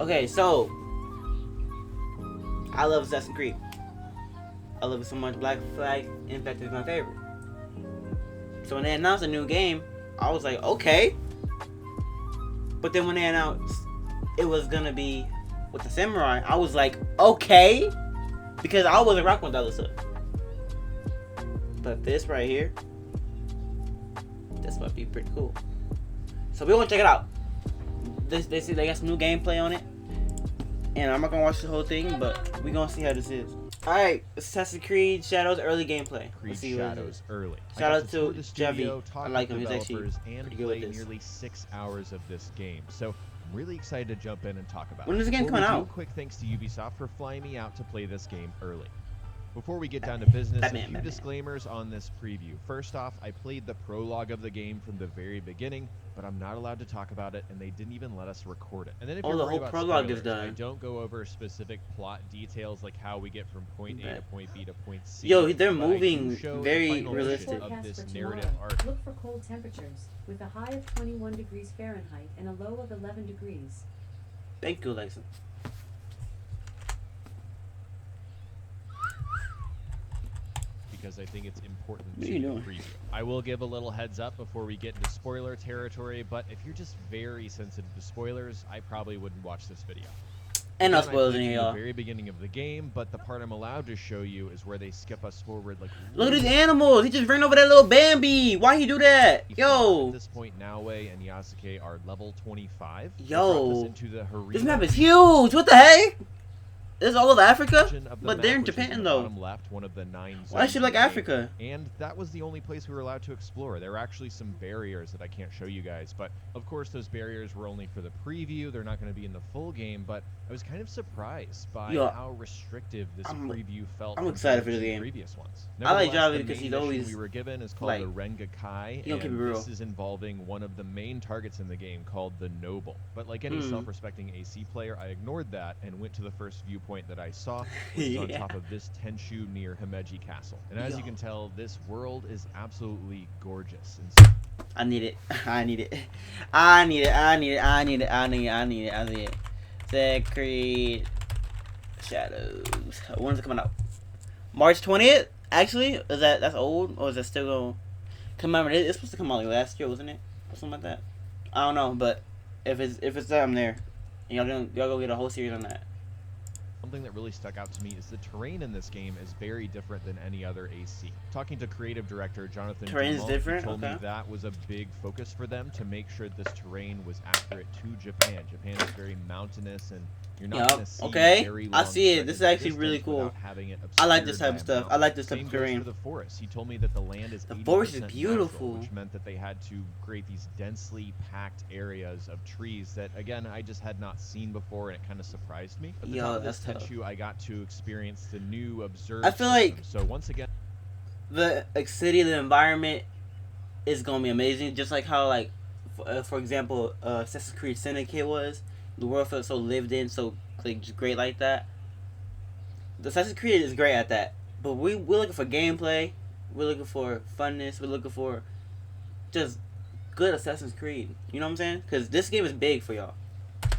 Okay, so I love Assassin's Creed. I love it so much. Black Flag, in fact, is my favorite. So when they announced a new game, I was like, okay. But then when they announced it was gonna be with the samurai, I was like, okay, because I wasn't rocking with the other stuff. But this right here, this might be pretty cool. So we want to check it out. They say they got some new gameplay on it, and I'm not gonna watch the whole thing, but we gonna see how this is. All right, Assassin's Creed Shadows early gameplay. Creed Shadows early. Shout out to Javi. I like him. He's actually and pretty good with this. Nearly 6 hours of this game. So I'm really excited to jump in and talk about it. When is the game coming out? Quick thanks to Ubisoft for flying me out to play this game early. Before we get down to business, a few disclaimers on this preview. First off, I played the prologue of the game from the very beginning, but I'm not allowed to talk about it, and they didn't even let us record it. And then if you're the worried whole about prologue spoilers, is done. I don't go over specific plot details like how we get from point A to point B to point C. Yo, they're but moving I do show very the final realistic. of this For narrative tomorrow, arc. look for cold temperatures with a high of 21 degrees Fahrenheit and a low of 11 degrees. Thank you, Alexa. Because I think it's important What to are you doing? preview. I will give a little heads up before we get into spoiler territory, but if you're just very sensitive to spoilers, I probably wouldn't watch this video. And no Again, I spoilers in played here, from y'all. the very beginning of the game, but the part I'm allowed to show you is where they skip us forward. Like, Look at these animals. He just ran over that little Bambi. Why he do that? Yo. At this point, Naoe and Yasuke are level 25. They Yo. dropped us into the This Harima map is huge. What the heck? This is all over Africa? region of the But map, they're in which is Japan, the though. bottom left, one of the 9 Why zones is she like in the game. Africa? And that was the only place we were allowed to explore. There were actually some barriers that I can't show you guys, but of course those barriers were only for the preview. They're not going to be in the full game, but I was kind of surprised by Yo, how restrictive this preview felt. I'm excited for compared the to game. Previous ones. I like Nevertheless, Javi the because main he's always, mission we were given is called like, the Rengakai, he don't keep it and real. this is involving one of the main targets in the game called the Noble. But like any self-respecting AC player, I ignored that and went to the first viewpoint that I saw, which is on top of this Tenshu near Himeji Castle. And as you can tell, this world is absolutely gorgeous. And so I need it. I need it. I need it. I need it. I need it. I need it. I need it. I need it. Assassin's Creed Shadows. When's it coming out? March 20th? Actually, is that's old, or is that still going to come out? It's supposed to come out like last year, wasn't it? Or something like that. I don't know, but if it's there, I'm there. Y'all go get a whole series on that. something that really stuck out to me is the terrain in this game is very different than any other AC. Talking to creative director Jonathan Terrain's Dumont, different? he told Okay. me that was a big focus for them to make sure this terrain was accurate to Japan. Japan is very mountainous, and you're not going to see very I long see it. This is stretches actually of really distance cool. without having it I like this obscured type of by a stuff. I like this type mountain. of Same goes terrain. for the forest. He told me that the land is The forest is 80% beautiful. natural, which meant that they had to create these densely packed areas of trees that, again, I just had not seen before, and it kind of surprised me. At the top of this that's tough. Tenshu, I got to experience the new observed I feel like system. So once again, the city, the environment is gonna be amazing. Just like how, like, for example, Assassin's Creed Syndicate was. The world felt so lived in, so like just great like that. The Assassin's Creed is great at that, but we're looking for gameplay. We're looking for funness. We're looking for just good Assassin's Creed. You know what I'm saying? Because this game is big for y'all.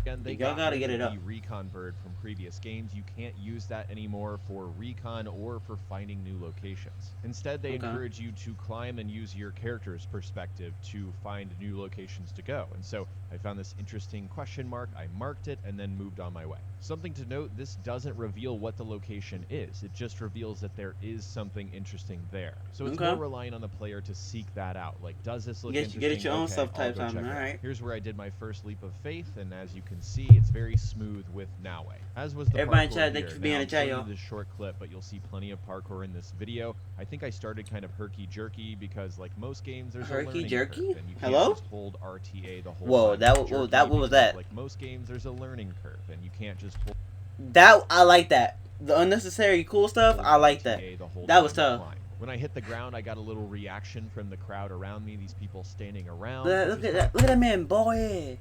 they Y'all gotta get it up. the recon bird from previous games. You can't use that anymore for recon or for finding new locations. Instead, they encourage you to climb and use your character's perspective to find new locations to go. And so I found this interesting question mark. I marked it and then moved on my way. Something to note, this doesn't reveal what the location is. It just reveals that there is something interesting there. So it's more relying on the player to seek that out. Like, does this look interesting? Get it your own Okay, stuff I'll types go on. check it out. Alright. Here's where I did my first leap of faith, and as you can see, it's very smooth with Naoe. As was the Everybody in parkour chat, here. thank you for being Now, in I'm the chat, showing y'all. you this short clip, but you'll see plenty of parkour in this video. I think I started kind of herky-jerky because, like most games, there's a learning Herky-jerky? curve, and you can't Hello? just hold RTA the whole Whoa, time. what Jerky was because, that? Like most games, there's a learning curve, and you can't just hold That I like that. The unnecessary cool stuff, I like that. RTA the whole That was time you tough. climb. When I hit the ground, I got a little reaction from the crowd around me. These people standing around. Look at that! Look at that man, boy.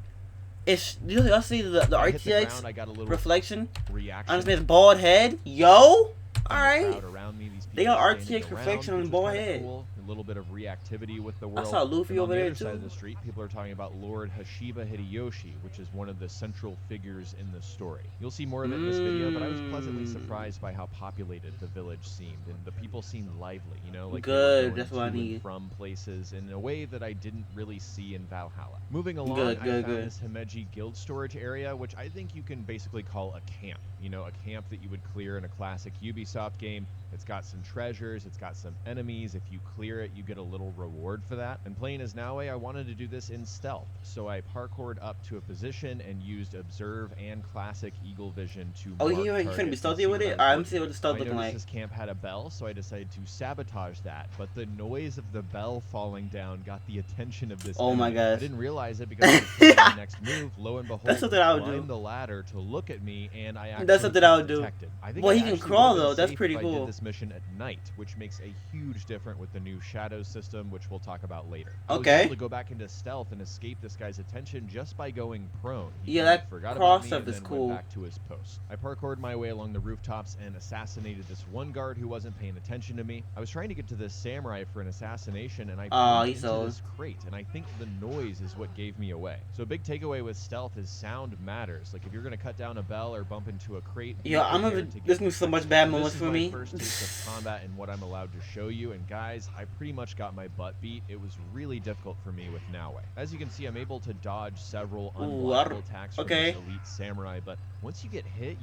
It's y'all see the When I hit the RTX ground, I got a little reflection reaction. on this man's bald head. Yo, all from the right. crowd around me, these They got people RTX standing around, reflection on which the was bald kinda head. cool. And little bit of reactivity with the I world. saw Luffy And on over the there other side of too. the street, people are talking about Lord Hashiba Hideyoshi, which is one of the central figures in the story. You'll see more of it in this video, but I was pleasantly surprised by how populated the village seemed, and the people seemed lively, you know, like they were Good. going That's what I to and need. from places in a way that I didn't really see in Valhalla. Moving along, Good. I Good. found Good. this Himeji guild storage area, which I think you can basically call a camp. You know, a camp that you would clear in a classic Ubisoft game. It's got some treasures, it's got some enemies. If you clear it, you get a little reward for that. And playing as Naue, I wanted to do this in stealth, so I parkoured up to a position and used Observe and Classic Eagle Vision to Oh, mark you finna be targets and stealthy see with what I it? was Alright, let me looking see what for. the stealth I looking noticed like. this camp had a bell, so I decided to sabotage that, but the noise of the bell falling down got the attention of this Oh my enemy. I gosh. didn't realize it because I was planning my next move. Lo and That's behold, something he I would climbed do. the ladder to look at me, and I That's actually something I got would do. detected. I think Well, I he can actually crawl would have though. been That's safe pretty if I cool. did this mission at night, which makes a huge difference with the new shadow system, which we'll talk about later. I was Okay. able to go back into stealth and escape this guy's attention just by going prone. He Yeah, kind of that forgot crawl about me stuff and is then cool. went back to his post. I parkoured my way along the rooftops and assassinated this one guard who wasn't paying attention to me. I was trying to get to this samurai for an assassination, and I bumped he's into old. this crate, and I think the noise is what gave me away. So a big takeaway with stealth is sound matters. Like if you're gonna cut down a bell or bump into a crate, be Yo, I'm gonna. prepared to There's get gonna be so detected. much bad So moments this for is me. my first taste of combat and what I'm allowed to show you, and guys, I pretty much got my butt beat. It was really difficult for me with Naue. As you can see, I'm able to dodge several unblockable attacks from okay. this elite samurai, but once you get hit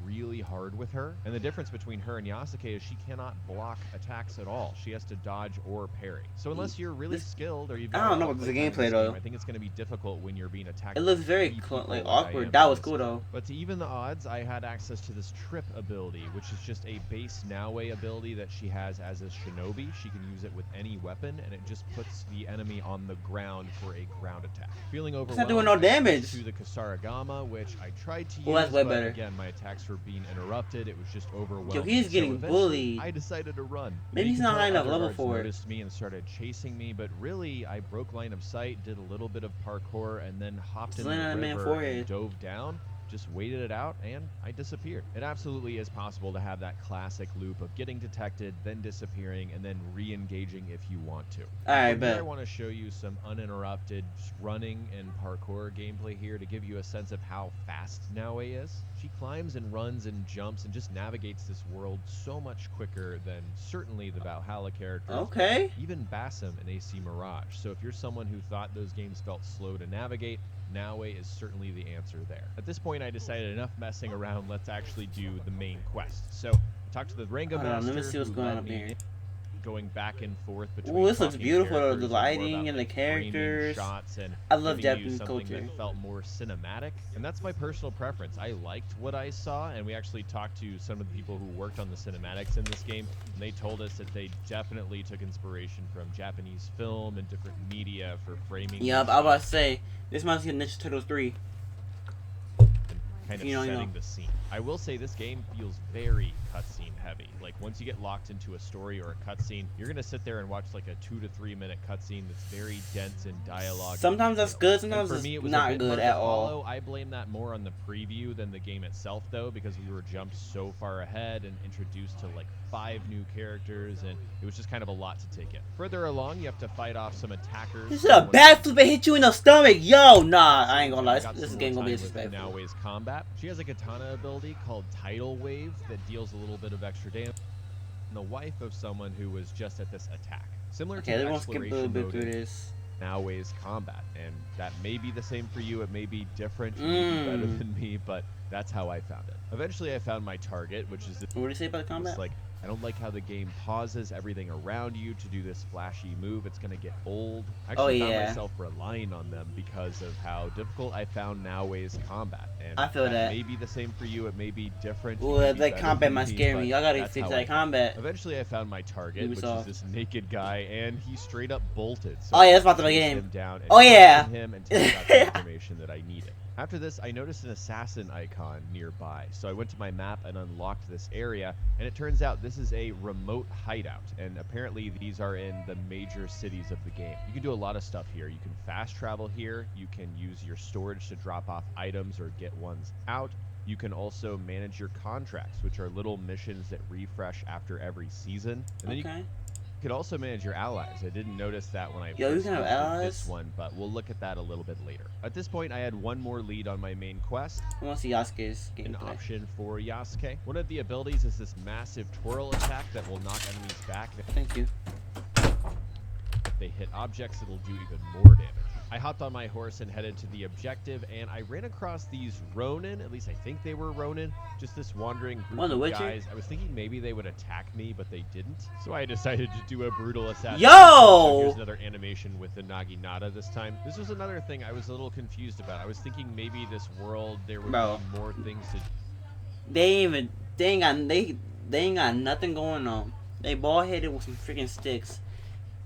really hard with her. And the difference between her and Yasuke is she cannot block attacks at all. She has to dodge or parry. So unless you're really skilled or you've got I don't a know lot about of the playtime in gameplay this though. game, I think it's going to be difficult when you're being attacked. It looks by very 3 people like I awkward. am That in was this cool game. though. But to even the odds, I had access to this trip ability, which is just a base Naue ability that she has as a shinobi. She can use it with any weapon, and it just puts the enemy on the ground for a ground attack. Feeling It's overwhelmed, not doing no I switched damage. to the Kasaragama, which I tried to Well, use, that's way but better. again, my attacks were being interrupted. It was just overwhelming. Yo, he's So getting eventually, bullied. I decided to run. Maybe You he's can not tell high enough other level guards for it. noticed me and started chasing me, but really, I broke line of sight, did a little bit of parkour, and then hopped in land on the that man's river forehead. and dove down. Just waited it out, and I disappeared. It absolutely is possible to have that classic loop of getting detected, then disappearing, and then re-engaging if you want to. Alright, Here I bet. want to show you some uninterrupted running and parkour gameplay here to give you a sense of how fast Naue is. She climbs and runs and jumps and just navigates this world so much quicker than certainly the Valhalla characters. Okay. Even Basim and AC Mirage. So if you're someone who thought those games felt slow to navigate, Naue is certainly the answer there. At this point, I decided enough messing around, let's actually do the main quest. So I talked to the Ranga Hold on, master, let me see what's who going led on me here. going back and forth between Ooh, this looks talking beautiful. characters The and more lighting about, and the like, framing characters. shots and I love giving you Japanese something culture. that felt more cinematic, and that's my personal preference. I liked what I saw, and we actually talked to some of the people who worked on the cinematics in this game, and they told us that they definitely took inspiration from Japanese film and different media for framing. Yeah, I was about to say this reminds me of Ninja Turtles 3. Kind of You know. setting the scene. I will say this game feels very cutscene heavy. Like once you get locked into a story or a cutscene, you're gonna sit there and watch like a 2 to 3 minute cutscene that's very dense in dialogue. Sometimes that's good, sometimes for it's me, it was not a bit good hard at to all. follow. I blame that more on the preview than the game itself, though, because we were jumped so far ahead and introduced to like 5 new characters, and it was just kind of a lot to take in. Further along, you have to fight off some attackers. This is a backflip and hit you in the stomach. Yo, nah, I ain't gonna lie. This game gonna be disrespectful. Naue's combat. She has a katana ability called Tidal Wave that deals a little bit of extra damage. And the wife of someone who was just at this attack. Similar Okay, to they the won't skip a little exploration bit mode through in this. Naue's combat, and that may be the same for you. It may be different. You may be better than me, but that's how I found it. Eventually, I found my target, which is What do you say about the combat? like, I don't like how the game pauses everything around you to do this flashy move. It's gonna get old. I actually found myself relying on them because of how difficult I found Naue's combat. And I feel that. It may be the same for you. It may be different. Ooh, that combat might scare me. Y'all gotta fix that combat. Eventually, I found my target, Ubisoft. which is this naked guy, and he straight up bolted. So Oh yeah, that's about the I chased game. him down and Oh yeah. him until I got the information that I needed. After this, I noticed an assassin icon nearby, so I went to my map and unlocked this area, and it turns out this is a remote hideout, and apparently these are in the major cities of the game. You can do a lot of stuff here. You can fast travel here, you can use your storage to drop off items or get ones out. You can also manage your contracts, which are little missions that refresh after every season. And then you You could also manage your allies. I didn't notice that when I Yo, you first can have visited allies? this one, but we'll look at that a little bit later. At this point, I had one more lead on my main quest. I want to see Yasuke's An gameplay. option for Yasuke. One of the abilities is this massive twirl attack that will knock enemies back. Thank you. If they hit objects, it'll do even more damage. I hopped on my horse and headed to the objective, and I ran across these Ronin, at least I think they were Ronin, just this wandering group of guys. I was thinking maybe they would attack me, but they didn't. So I decided to do a brutal assassination. So here's another animation with the Naginata this time. This was another thing I was a little confused about. I was thinking maybe this world, there would be more things to... They ain't got nothing going on. They bald headed with some freaking sticks.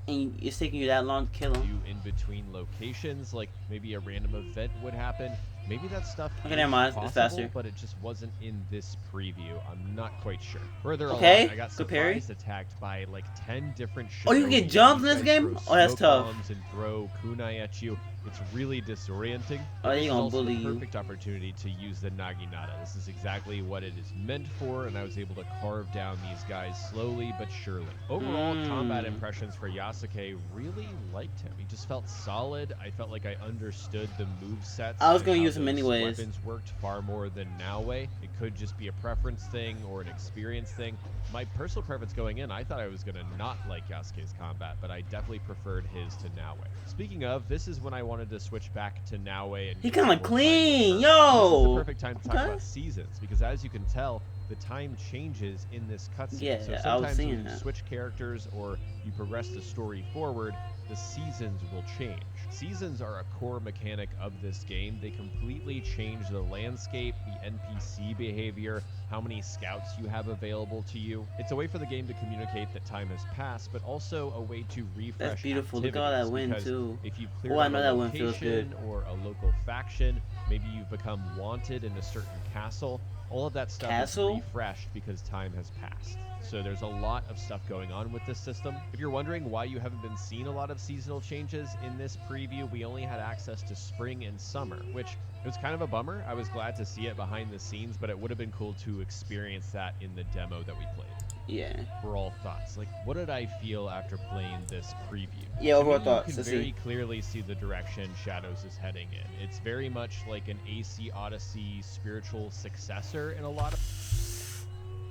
And it's taking you that long to kill them. You in between locations, like maybe a random event would happen. Maybe that stuff is possible, but it just wasn't in this preview. I'm not quite sure. Further along, I got surprise attacked by like 10 different shinobi. Oh, you can get jumps in this game? Oh, that's tough. And throw kunai at you. It's really disorienting. Oh, they gonna bully you. Perfect opportunity to use the Naginata. This is exactly what it is meant for, and I was able to carve down these guys slowly but surely. Overall, combat impressions for Yasuke, really liked him. He just felt solid. I felt like I understood the movesets. I was gonna use him anyways. Weapons worked far more than Naue. It could just be a preference thing or an experience thing. My personal preference going in, I thought I was gonna not like Yasuke's combat, but I definitely preferred his to Naue. Speaking of, this is when I wanted to switch back to Naue, and he kind of clean, yo. This is the perfect time to talk about seasons, because as you can tell, the time changes in this cutscene. Yeah, so sometimes when you switch characters or you progress the story forward, the seasons will change. Seasons are a core mechanic of this game. They completely change the landscape, the NPC behavior, how many scouts you have available to you. It's a way for the game to communicate that time has passed, but also a way to refresh. That's beautiful. Look at all that wind too. If you've cleared out a location or a local faction, maybe you've become wanted in a certain castle. All of that stuff is refreshed because time has passed. So there's a lot of stuff going on with this system. If you're wondering why you haven't been seeing a lot of seasonal changes in this preview, we only had access to spring and summer, which it was kind of a bummer. I was glad to see it behind the scenes, but it would have been cool to experience that in the demo that we played. Yeah. Overall thoughts. Like, what did I feel after playing this preview? Yeah, overall thoughts. You can very clearly see the direction Shadows is heading in. It's very much like an AC Odyssey spiritual successor in a lot of...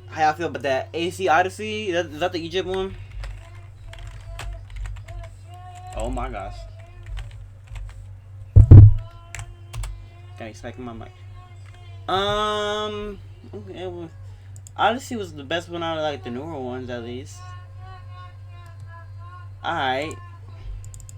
How I feel about that AC Odyssey? Is that the Egypt one? Oh my gosh. Got me smacking my mic. Okay, well, Odyssey was the best one out of like the newer ones, at least. Alright.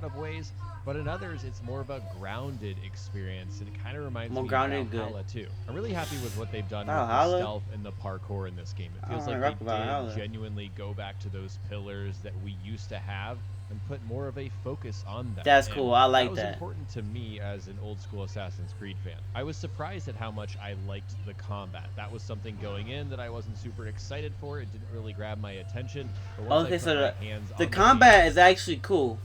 Of ways, but in others, it's more of a grounded experience, and it kind of reminds me of Valhalla too. I'm really happy with what they've done with the stealth and the parkour in this game. It feels like they did genuinely go back to those pillars that we used to have and put more of a focus on them. That's cool. I like that. That was important to me as an old school Assassin's Creed fan. I was surprised at how much I liked the combat. That was something going in that I wasn't super excited for. It didn't really grab my attention. But once I put my hands on the combat is actually cool.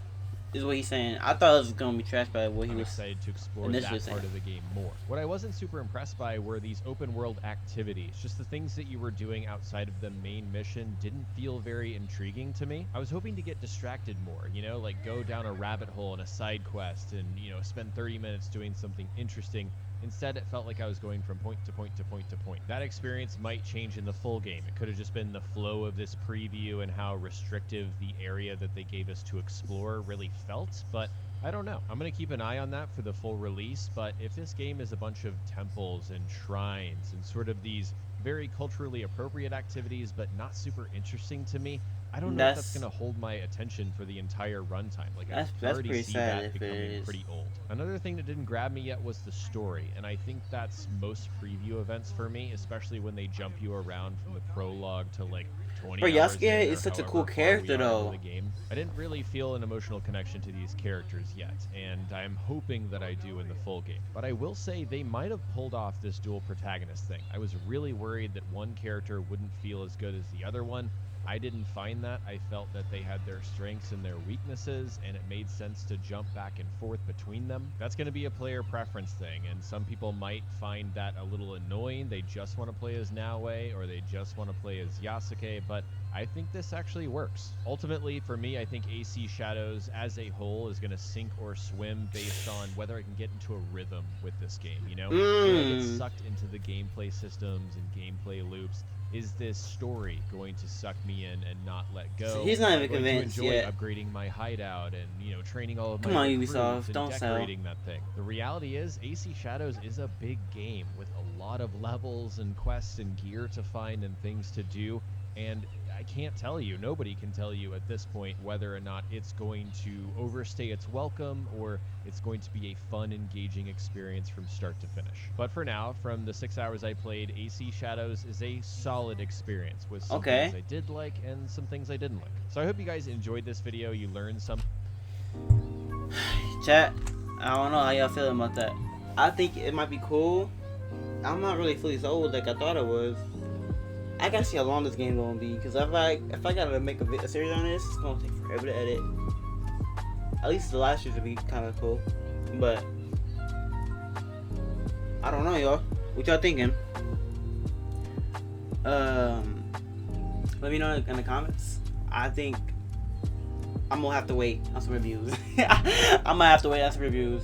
Is what he's saying. I thought it was gonna be trashed by what he was excited to explore that part of the game more. What I wasn't super impressed by were these open world activities. Just the things that you were doing outside of the main mission didn't feel very intriguing to me. I was hoping to get distracted more, you know, like go down a rabbit hole in a side quest and, you know, spend 30 minutes doing something interesting. Instead, it felt like I was going from point to point to point to point. That experience might change in the full game. It could have just been the flow of this preview and how restrictive the area that they gave us to explore really felt, but I don't know. I'm going to keep an eye on that for the full release, but if this game is a bunch of temples and shrines and sort of these very culturally appropriate activities but not super interesting to me, I don't know if that's going to hold my attention for the entire runtime. Like, I already see that becoming pretty old. Another thing that didn't grab me yet was the story, and I think that's most preview events for me, especially when they jump you around from the prologue to like 20 hours Yasuke is such a cool character, though. The game. I didn't really feel an emotional connection to these characters yet, and I'm hoping that I do in the full game. But I will say they might have pulled off this dual protagonist thing. I was really worried that one character wouldn't feel as good as the other one. I didn't find that. I felt that they had their strengths and their weaknesses, and it made sense to jump back and forth between them. That's going to be a player preference thing, and some people might find that a little annoying. They just want to play as Naoe, or they just want to play as Yasuke, but I think this actually works. Ultimately, for me, I think AC Shadows as a whole is going to sink or swim based on whether I can get into a rhythm with this game, you know? Will I get sucked into the gameplay systems and gameplay loops? Is this story going to suck me in and not let go? So he's not even Am I going convinced to enjoy yet. upgrading my hideout and, you know, training all of Come my on, recruits Ubisoft, and don't sell. decorating that thing? The reality is, AC Shadows is a big game with a lot of levels and quests and gear to find and things to do. And I can't tell you, nobody can tell you at this point whether or not it's going to overstay its welcome or it's going to be a fun, engaging experience from start to finish. But for now, from the 6 hours I played, AC Shadows is a solid experience with some things I did like and some things I didn't like. So I hope you guys enjoyed this video, you learned something. Chat, I don't know how y'all feeling about that. I think it might be cool. I'm not really fully sold like I thought it was. I gotta see how long this game gonna be, because if I gotta make a series on this, it's gonna take forever to edit. At least the last year's would be kind of cool, but I don't know, y'all. What y'all thinking? Let me know in the comments. I think I'm gonna have to wait on some reviews. I'm gonna have to wait on some reviews.